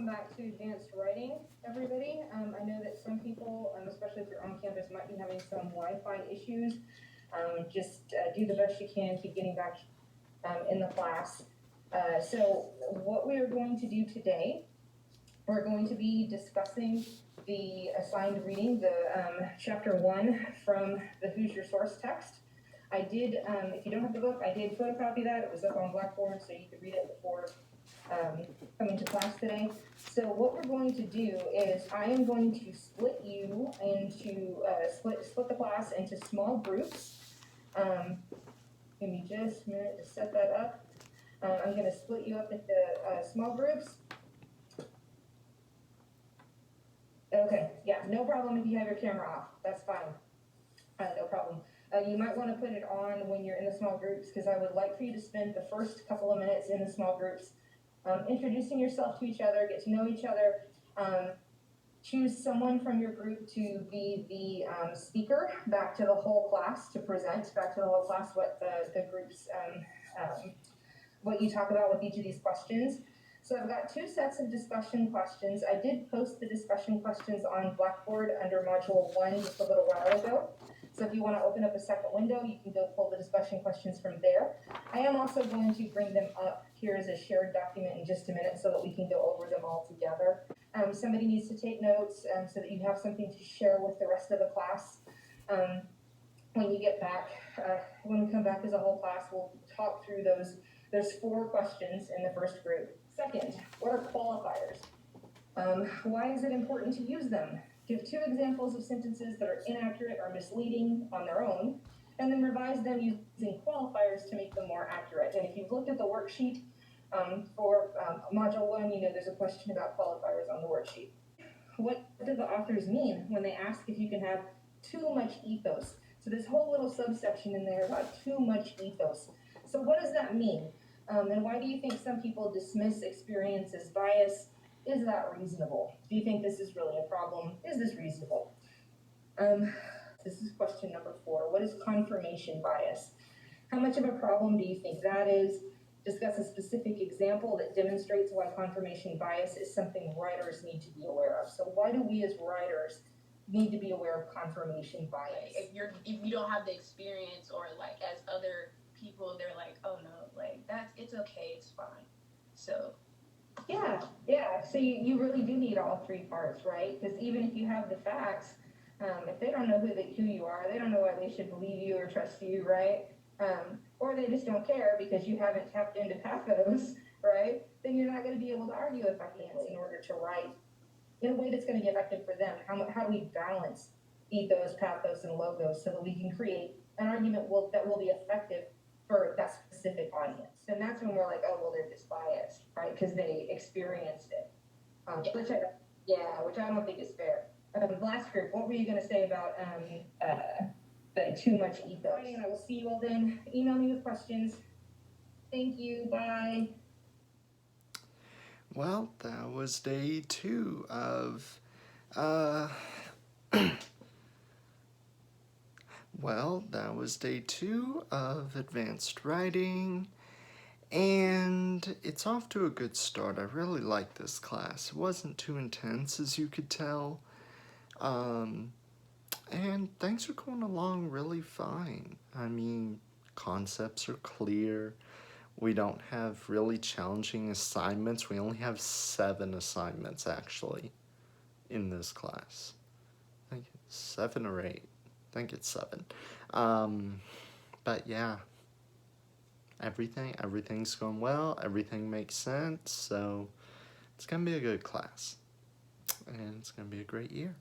back to advanced writing, everybody. I know that some people, especially if you're on campus, might be having some Wi-Fi issues. Just do the best you can, keep getting back in the class. So what we are going to do today, we're going to be discussing the assigned reading, the chapter 1 from the Who's Your Source text. I did, if you don't have the book, I did photocopy that. It was up on Blackboard, so you could read it before coming to class today. So what we're going to do is I am going to split you into, split the class into small groups. Give me just a minute to set that up. I'm going to split you up into small groups. Okay, yeah, no problem if you have your camera off. That's fine. No problem. You might want to put it on when you're in the small groups, because I would like for you to spend the first couple of minutes in the small groups introducing yourself to each other, get to know each other. Choose someone from your group to be the speaker back to the whole class, to present back to the whole class what the group's, what you talk about with each of these questions. So I've got 2 sets of discussion questions. I did post the discussion questions on Blackboard under Module 1 just a little while ago. So if you want to open up a second window, you can go pull the discussion questions from there. I am also going to bring them up here as a shared document in just a minute so that we can go over them all together. Somebody needs to take notes so that you have something to share with the rest of the class. When you get back, when we come back as a whole class, we'll talk through those. There's 4 questions in the first group. Second, what are qualifiers? Why is it important to use them? Give 2 examples of sentences that are inaccurate or misleading on their own, and then revise them using qualifiers to make them more accurate. And if you've looked at the worksheet for Module 1, you know there's a question about qualifiers on the worksheet. What do the authors mean when they ask if you can have too much ethos? So this whole little subsection in there about too much ethos. So what does that mean? And why do you think some people dismiss experience as bias? Is that reasonable? Do you think this is really a problem? Is this reasonable? This is question number 4. What is confirmation bias? How much of a problem do you think that is? Discuss a specific example that demonstrates why confirmation bias is something writers need to be aware of. So why do we as writers need to be aware of confirmation bias? If you don't have the experience, or like as other people, they're like, oh no, like it's okay, it's fine. So yeah. So you really do need all 3 parts, right? Because even if you have the facts, if they don't know who you are, they don't know why they should believe you or trust you, right? Or they just don't care because you haven't tapped into Pathos, right? Then you're not going to be able to argue effectively in order to write in a way that's going to be effective for them. How do we balance ethos, pathos, and logos so that we can create an argument that will be effective for that specific audience? And that's when we're like, oh, well, they're just biased, right? Because they experienced it, which I don't think is fair. Last group, what were you going to say about the too much ethos? And I will see you all then. Email me with questions. Thank you. Bye. Well, that was day 2 of, well, that was day 2 of advanced writing, and it's off to a good start. I really like this class. It wasn't too intense, as you could tell, and things are going along really fine. I mean, concepts are clear. We don't have really challenging assignments. We only have 7 assignments, actually, in this class. I think it's 7 or 8. I think it's 7. But yeah, everything's going well. Everything makes sense. So it's going to be a good class. And it's going to be a great year.